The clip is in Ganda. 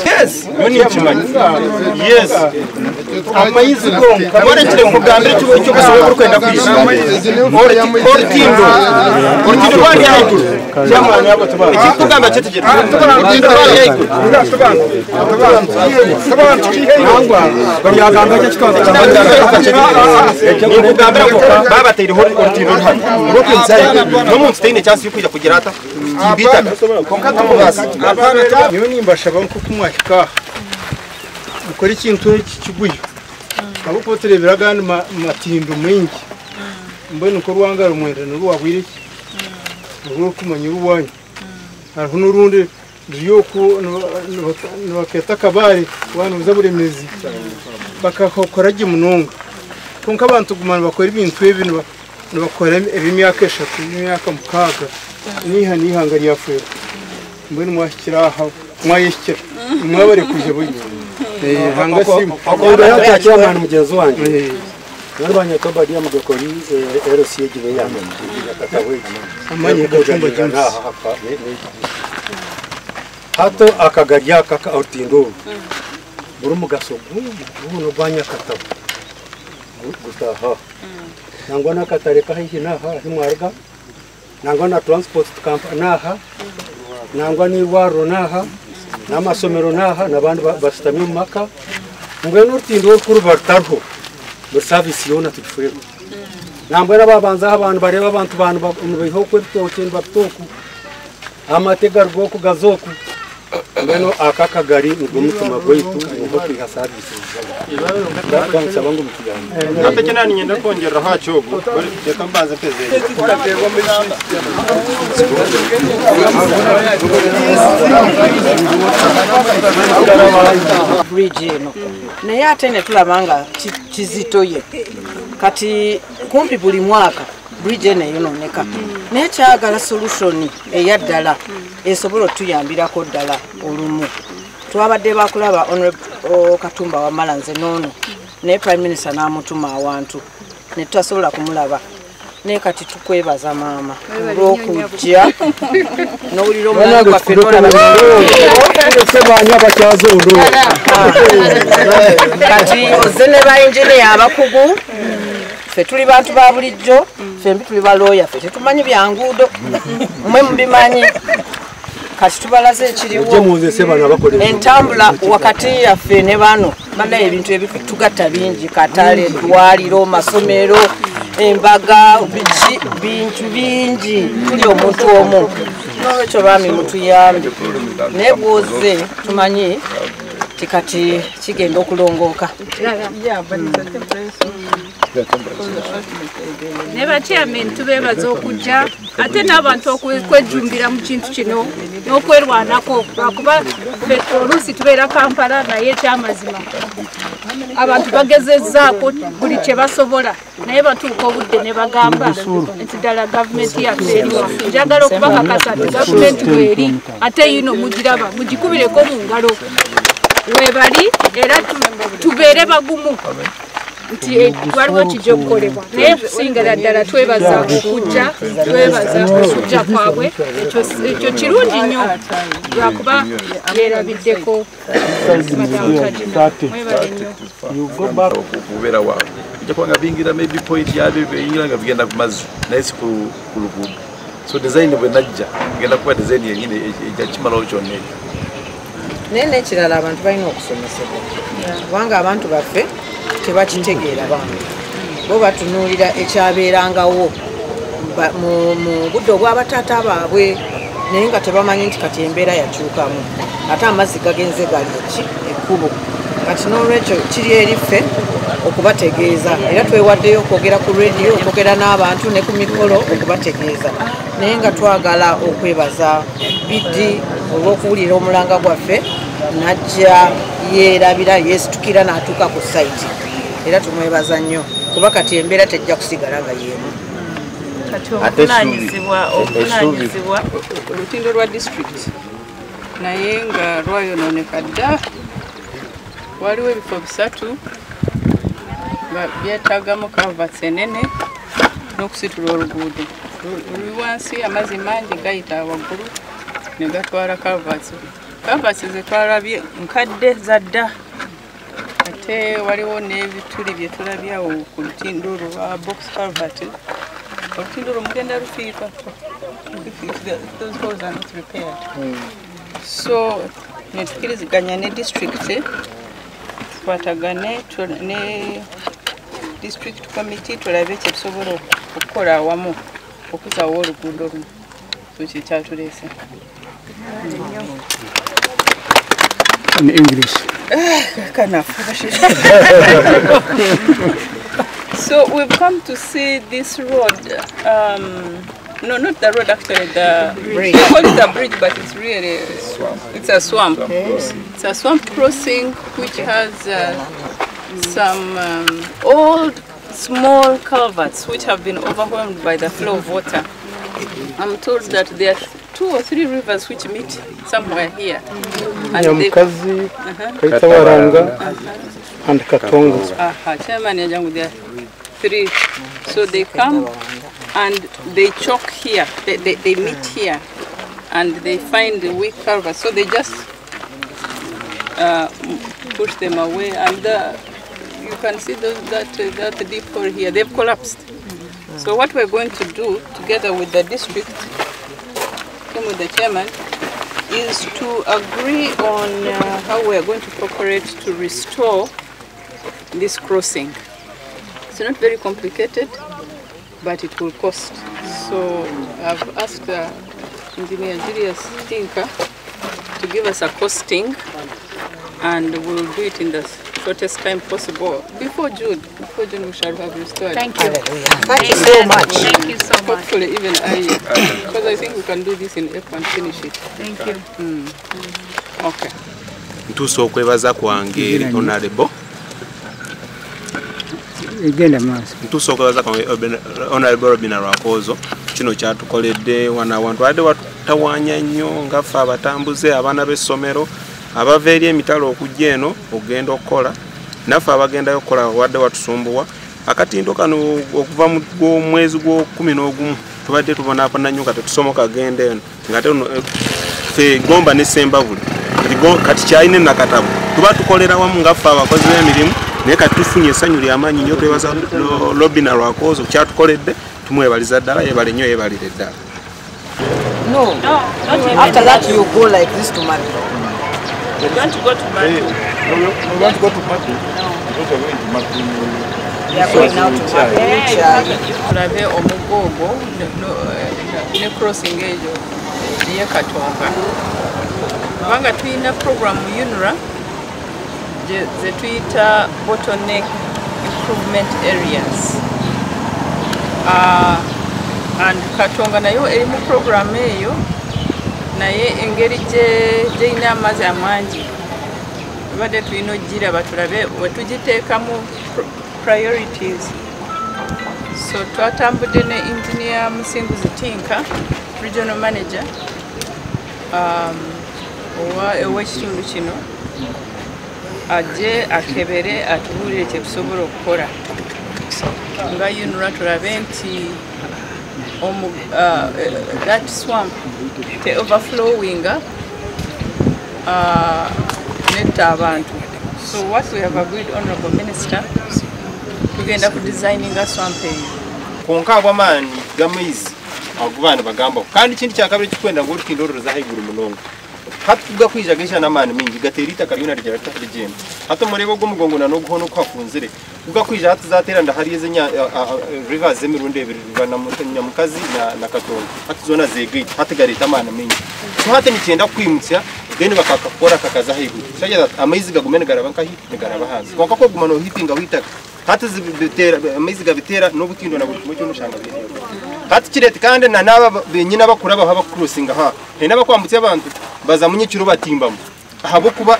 Yes, yes. Amaizi gonga. Kabone kile mugambire cyo gusohoka kwenda kwishima. Ortindo. Ortindo bandi ayikuru. Cyamani yabo tubana. Iki kugamba cyetegera. Ortindo bandi ayikuru. Tubana nangwa. Bari yagamba cyo kikoza. Ni kugambira ko baba tayiri ortindo hano. Ngo kwinzaye. No munsi tayine cyasi yo kujya kugira ata. Kibita. Konkata mubasi. Apana niyo nimbashaba nko kumwashika. Ukora ikintu kiguye. Abo poterebera gani matindo mwingi. Mbone uko rwangara umwenda n'uwabwire iki. Ngo kumanya uruwanyu. Hariho n'urundi ryo baketa kabari wanu zaburemezi. Bakakokora gimunonga. Konka abantu gumana bakora ibintu ebintu bakora ebimyaka 3 imyaka 6 nihangari yafuye. Mbone mwashikira aho mwayishikira mwabare kuje buyi hanga simu akondo yatakira abantu mugenzi wanje nabanye ko badiya mugakori RC gibe yamwe yakatawe amanye ko chumba cyane hato akagaria kaka ortindo buru mugasogu no banya katawe gutaha nangwa nakatareka hihi naha himwarga nangwa na transport company naha nangwa ni waro naha n'amasomero naha nabandi basitamye mu maka ngwe n'urtindo kuri bartarho mu service yona tufuye nambwe nababanza abantu bareba abantu biho kwe bitoke batoku amatega rwo kugazoku ngeno akakagari ngo mutima gwitu ngo kwiha service ndabanza bangu mukigana natekena ni nyenda kongera ha cyogo reka mbaze peze tukaterwa muri bridge no naye atene tulabanga kizitoye kati kumpi buli mwaka bridge ne yononeka naye kyagala solution eyaddala esobola tuyambirako ddala olumu twabadde bakulaba honorable Katumba wa Malanze nono ne prime minister namutuma awantu ne tutasobola kumulaba ne kati tukwebaza mama olw'okujja n'owulira omulango waffe tolaba sebanya bakyazo ndo kati oze ne bayingineya abakugu ffe tuli bantu ba bulijjo fembi tuli ba lawyer ffe tetumanyi byanguudo mwe mubimanyi kati tubalaze ekiriwo entambula wakati yaffe ne bano banaye ebintu ebitugatta bingi katale eddwaliro masomero embaga bintu bingi tuli omuntu omu n'olwekyo baami mutuyambe naye bwoze tumanyi tikati kigenda okulongooka Neba chairman tubebaza okujja ate n'abantu okwejumbira mu kintu kino n'okwerwanako lwakuba oluusi tubeera Kampala naye kyamazima abantu bagezezzaako buli kye basobola naye batuuka obudde ne bagamba nti ddala gavumenti yaffe eriwa njagala okubakakasa nti gavumenti bweri ate yino mugiraba mugikubireko mu ngalo webali era tubeere bagumu nti waliwo kijja okukolebwa naye kusingira ddala twebaza okujja twebaza okujja kwabwe ekyo kirungi nnyo lwakuba yeerabiddeko okubeera waabwe ojja kuba nga bingira maybe point yabyo beyingira nga bigenda ku mazzi naye si ku luguudo so design bwe najja genda kuba design yenyini ejja kimalawo kyonna ekyo naye n'ekirala abantu balina okusomesebwa kubanga abantu baffe tebakitegeera bantu bo batunuulira ekyabeerangawo mu budde obw'abataata baabwe naye nga tebamanyi nti kati embeera yakyukamu ate amazzi gagenze gali ekkubo kati n'olwekyo kiri eriffe okubategeeza era twewaddeyo okwogera ku radio okwogera n'abantu ne ku mikolo okubategeeza naye nga twagala okwebaza biddi olw'okuwulira omulanga gwaffe najja yeerabira yeesitukira n'atuuka ku site era tumwebaza nnyo kuba kati embeera tejja kusigala nga yeemu kati obuvunaanyizibwa olutindo lwa district naye nga lwayonooneka dda waliwo ebifo 3 byetaagamu kavats enene n'okusitula oluguudo wansi amazzi mangi gayita waggulu ne gatwala calverts. Calverts ze twalabye nkadde zadda ate waliwo n'ebituli bye tulabyawo ku lutindo lwa box calvert. Olutindo olwo mugenda lufiirwa those holes are not repaired. So ne tukiriziganya ne district twatagane ne district committee tulabe kye tusobola okukola awamu okuzaawo oluguudo luno. So kyekyatuleese. In English. So we've come to see this road. No, not the road actually, the bridge. They call it a bridge, but it's really it's a swamp. It's a swamp crossing which has some old small culverts which have been overwhelmed by the flow of water. I'm told that there are 2 or 3 rivers which meet somewhere here. And they, and Katonga. Chairman, there are 3. So they come and they choke here. They meet here, and they find the weak culverts. So they just push them away, and you can see that deep hole here. They've collapsed. So what we're going to do, together with the district, with the chairman, is to agree on how we are going to cooperate to restore this crossing. It's not very complicated, but it will cost. So I've asked Engineer Julius Tinker to give us a costing, and we'll do it in the shortest time possible. Before June we shall have restored. Thank you. Thank you so much. Thank you so much. Hopefully even because I think we can do this in April and finish it. Thank you. Okay. Ntuso okwebaza kwange honorable. Ntuso okwebaza kwange honorable Hon Rwakoojo. Kino kyatukoledde wana abantu wadde watawanya nnyo ngaffe abatambuze abaana b'essomero abava eri emitalo okujja eno ogenda okukola naffe abagendayo okukola wadde watusumbuwa akatindo kano okuva mu mwezi gw'11 tubadde tubonaabona nnyo kati tusomoka genda eno ngate ffe Gomba ne Sembabule kati kyalina nakatabo tuba tukolera wamu ngaffe abakozi b'emirimu naye kati tufunye essanyu ly'amaanyi nnyo twebaza Hon Rwakoojo kyatukoledde tumwebaliza ddala yebale nnyo yebalire ddala. No, after that you go like this to Mali. We want to go to Mali. We want to go to Mali. Because we're going to Mali. They are going now to Mali. Tulabe omugogo ne crossing ejo ye Katonga. Kubanga tulina program UNRA ze tuyita bottleneck improvement areas. And Katonga nayo eri mu program eyo naye engeri gyeyina amazzi amangi tubadde tulina ogiraba tulabe wetugiteekamu priorities. So twatambudde ne engineer Musinguzi Tinka, regional manager ow'ekitundu kino ajje akebere atubuulire kye tusobola okukola nga UNRA tulabe nti that swamp te overflowing netta abantu. So what we have agreed, Honorable Minister, tugenda ku designing a swamp eyo konka abamaani gamaizi agubaana bagamba kandi kintu kyakabiri kikwenda ng'olutindo oluroza haiguru munonga hati tugakwija n'amaani mingi gaterita kalyona lijarata ligenda hata murebo gw'umugongo na n'oguhono kwafunzire tugakwija hati zatera ndahari ezenya rivers emirundi ebiri riva na mukazi na Katonga hati zona zegate hati gareta amaani mingi so hati nikyenda kwimutsa then bakakakora kakaza haiguru shaje amaizi gagumene garaba nkahi nigaraba hanze konka ko gumano hitinga wita hati zibitera amaizi gabitera n'obutindo na buri kimwe cy'umushanga biri hati kirete kandi na naba benyina bakuraba haba crossing ha he n'abakwambutse abantu baza munyekiro batimbamu ahabo kuba